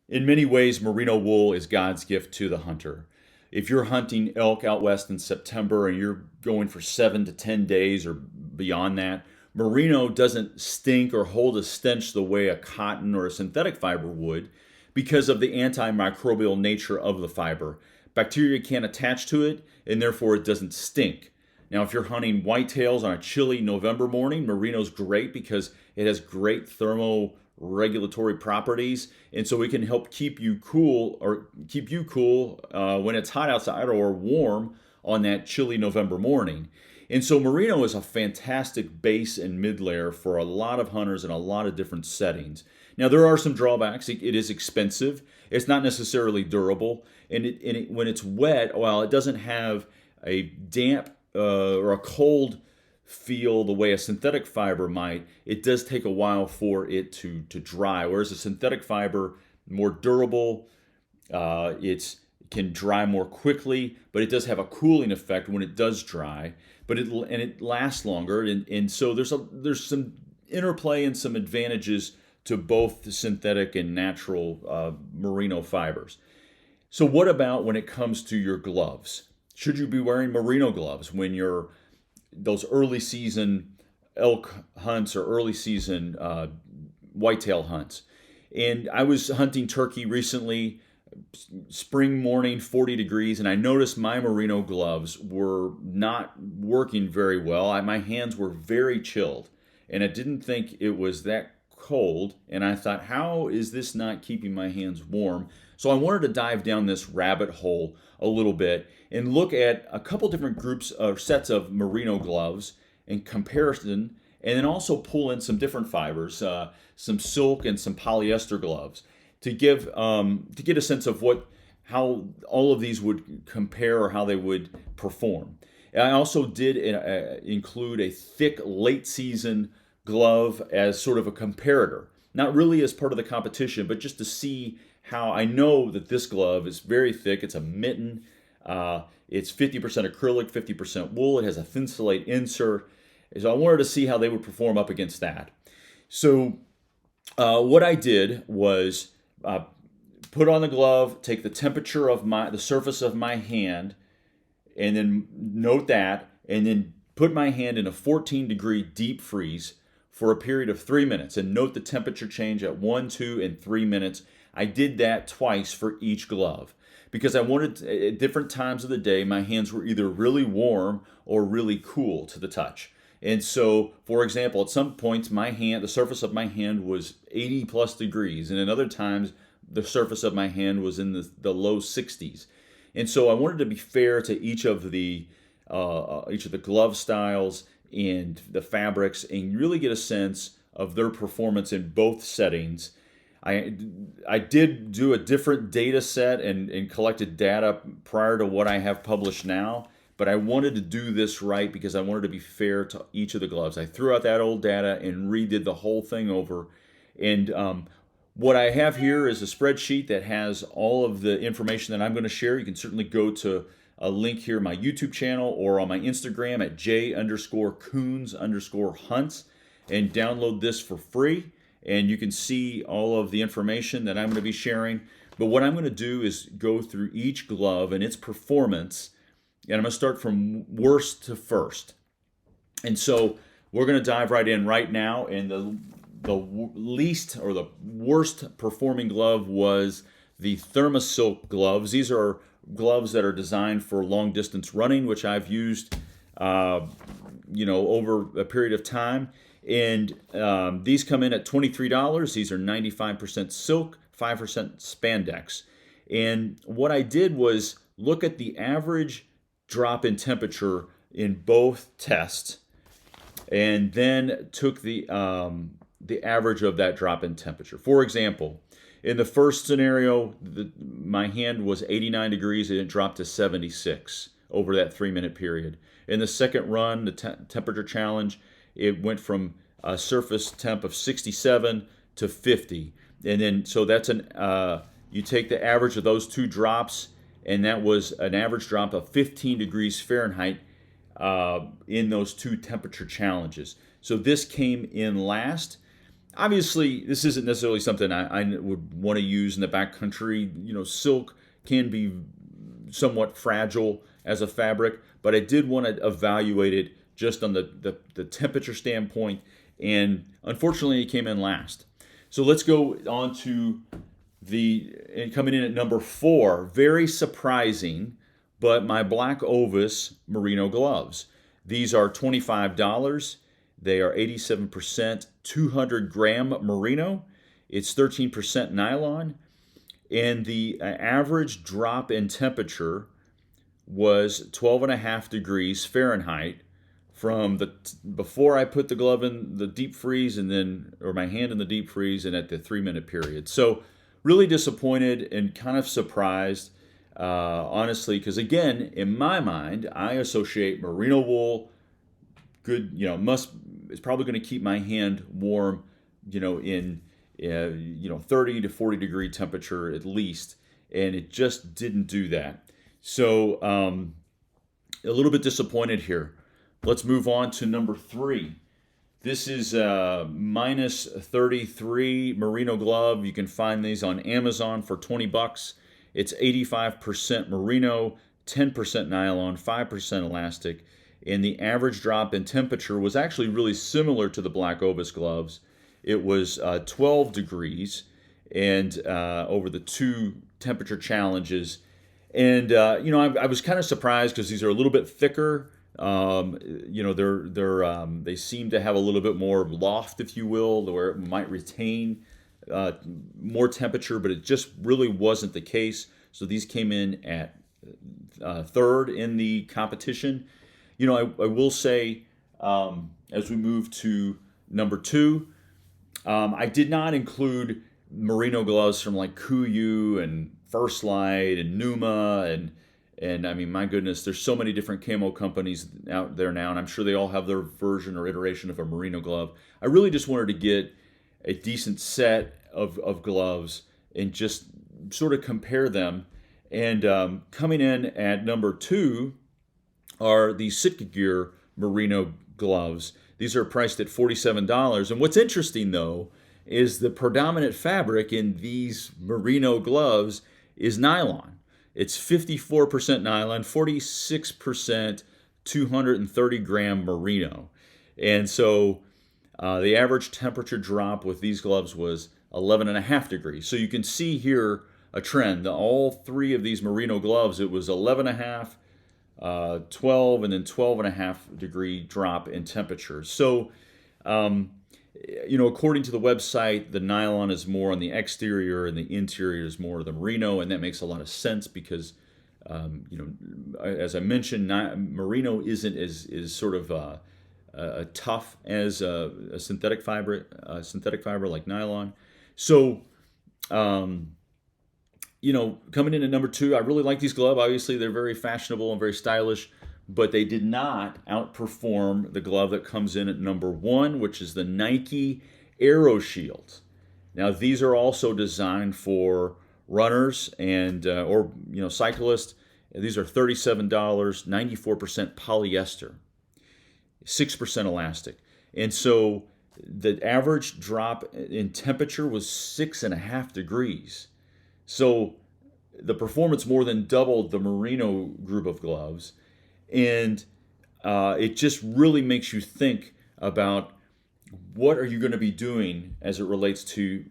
In many ways, merino wool is God's gift to the hunter. If you're hunting elk out west in September and you're going for 7 to 10 days or beyond that, merino doesn't stink or hold a stench the way a cotton or a synthetic fiber would because of the antimicrobial nature of the fiber. Bacteria can't attach to it and therefore it doesn't stink. Now, if you're hunting whitetails on a chilly November morning, merino's great because it has great thermoregulatory properties, and so it can help keep you cool when it's hot outside or warm on that chilly November morning. And so merino is a fantastic base and mid layer for a lot of hunters in a lot of different settings. Now there are some drawbacks. It is expensive. It's not necessarily durable, and when it's wet, while it doesn't have a damp or a cold feel the way a synthetic fiber might, it does take a while for it to dry. Whereas a synthetic fiber, more durable, it can dry more quickly, but it does have a cooling effect when it does dry. But it lasts longer, and so there's some interplay and some advantages to both the synthetic and natural merino fibers. So what about when it comes to your gloves? Should you be wearing merino gloves when you're those early season elk hunts or early season whitetail hunts? And I was hunting turkey recently, spring morning, 40 degrees, and I noticed my merino gloves were not working very well. My hands were very chilled, and I didn't think it was that cold. And I thought, how is this not keeping my hands warm? So I wanted to dive down this rabbit hole a little bit and look at a couple different groups or sets of merino gloves in comparison, and then also pull in some different fibers, some silk and some polyester gloves to get a sense of how all of these would compare or how they would perform. And I also did include a thick late season glove as sort of a comparator, not really as part of the competition, but just to see how I know that this glove is very thick. It's a mitten. It's 50% acrylic, 50% wool. It has a thinsulate insert. So I wanted to see how they would perform up against that. So what I did was put on the glove, take the temperature of the surface of my hand, and then note that, and then put my hand in a 14-degree deep freeze for a period of 3 minutes, and note the temperature change at 1, 2, and 3 minutes. I did that twice for each glove because I wanted at different times of the day my hands were either really warm or really cool to the touch. And so, for example, at some points the surface of my hand was 80 plus degrees, and at other times the surface of my hand was in the low 60s. And so I wanted to be fair to each of the glove styles and the fabrics, and really get a sense of their performance in both settings. I did do a different data set and collected data prior to what I have published now, but I wanted to do this right because I wanted to be fair to each of the gloves. I threw out that old data and redid the whole thing over. And what I have here is a spreadsheet that has all of the information that I'm going to share. You can certainly go to a link here, my YouTube channel, or on my Instagram at j_coons_hunts, and download this for free. And you can see all of the information that I'm going to be sharing. But what I'm going to do is go through each glove and its performance, and I'm going to start from worst to first. And so we're going to dive right in right now. And the least or the worst performing glove was the ThermaSilk gloves. These are gloves that are designed for long distance running, which I've used, over a period of time. And these come in at $23. These are 95% silk, 5% spandex. And what I did was look at the average drop in temperature in both tests, and then took the average of that drop in temperature. For example, in the first scenario, my hand was 89 degrees and it dropped to 76 over that 3-minute period. In the second run, the temperature challenge, it went from a surface temp of 67 to 50. And then, so that's you take the average of those two drops, and that was an average drop of 15 degrees Fahrenheit in those two temperature challenges. So this came in last. Obviously, this isn't necessarily something I would want to use in the backcountry. Silk can be somewhat fragile as a fabric, but I did want to evaluate it just on the temperature standpoint, and unfortunately, it came in last. So let's go on to and coming in at number 4, very surprising, but my black Ovis merino gloves. These are $25. They are 87% 200-gram merino. It's 13% nylon. And the average drop in temperature was 12.5 degrees Fahrenheit from before I put the glove in the deep freeze or my hand in the deep freeze, and at the 3-minute period. So really disappointed and kind of surprised, honestly, because again, in my mind, I associate merino wool good, it's probably going to keep my hand warm, in 30 to 40 degree temperature at least, and it just didn't do that. So a little bit disappointed here. Let's move on to number 3. This is minus 33 merino glove. You can find these on Amazon for $20. It's 85% merino, 10% nylon, 5% elastic, and the average drop in temperature was actually really similar to the black Ovis gloves. It was 12 degrees, and over the 2 temperature challenges. And I was kind of surprised because these are a little bit thicker. They seem to have a little bit more loft, if you will, where it might retain more temperature, but it just really wasn't the case. So these came in at 3rd in the competition. I will say, as we move to number 2, I did not include merino gloves from like Kuiu and First Light and Numa and I mean, my goodness, there's so many different camo companies out there now, and I'm sure they all have their version or iteration of a merino glove. I really just wanted to get a decent set of gloves and just sort of compare them. And coming in at number 2 are the Sitka Gear merino gloves. These are priced at $47. And what's interesting, though, is the predominant fabric in these merino gloves is nylon. It's 54% nylon, 46% 230-gram merino. And so the average temperature drop with these gloves was 11.5 degrees. So you can see here a trend. All 3 of these merino gloves, it was 11.5, 12, and then 12.5 degree drop in temperature. So, according to the website, the nylon is more on the exterior and the interior is more of the merino, and that makes a lot of sense because, as I mentioned, merino isn't as sort of tough as a synthetic fiber like nylon. So, coming in at number 2, I really like these gloves. Obviously, they're very fashionable and very stylish, but they did not outperform the glove that comes in at number 1, which is the Nike Aero Shield. Now, these are also designed for runners and or cyclists. These are $37, 94% polyester, 6% elastic, and so the average drop in temperature was 6.5 degrees. So the performance more than doubled the merino group of gloves, and it just really makes you think about what are you going to be doing as it relates to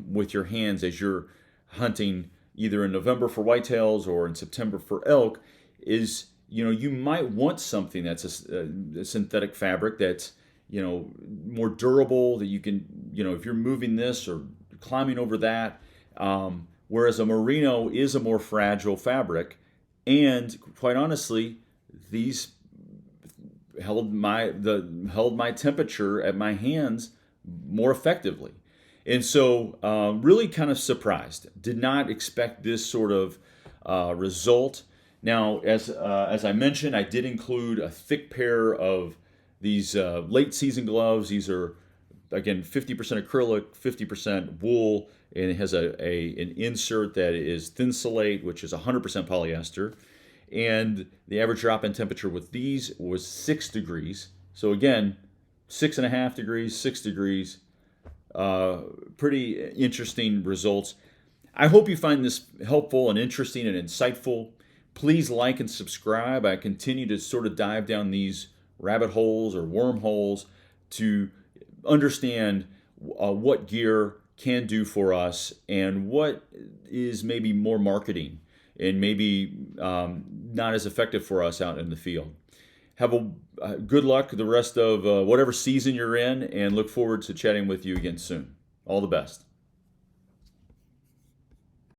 with your hands as you're hunting either in November for whitetails or in September for elk. Is you might want something that's a synthetic fabric that's more durable, that you can if you're moving this or climbing over that. Whereas a merino is a more fragile fabric, and quite honestly, these held my temperature at my hands more effectively, and so really kind of surprised. Did not expect this sort of result. Now, as I mentioned, I did include a thick pair of these late season gloves. These are again 50% acrylic, 50% wool, and it has an insert that is Thinsulate, which is 100% polyester. And the average drop in temperature with these was 6 degrees. So again, 6.5 degrees, 6 degrees. pretty interesting results. I hope you find this helpful and interesting and insightful. Please like and subscribe. I continue to sort of dive down these rabbit holes or wormholes to understand what gear can do for us and what is maybe more marketing and maybe not as effective for us out in the field. Have a good luck the rest of whatever season you're in, and look forward to chatting with you again soon. All the best.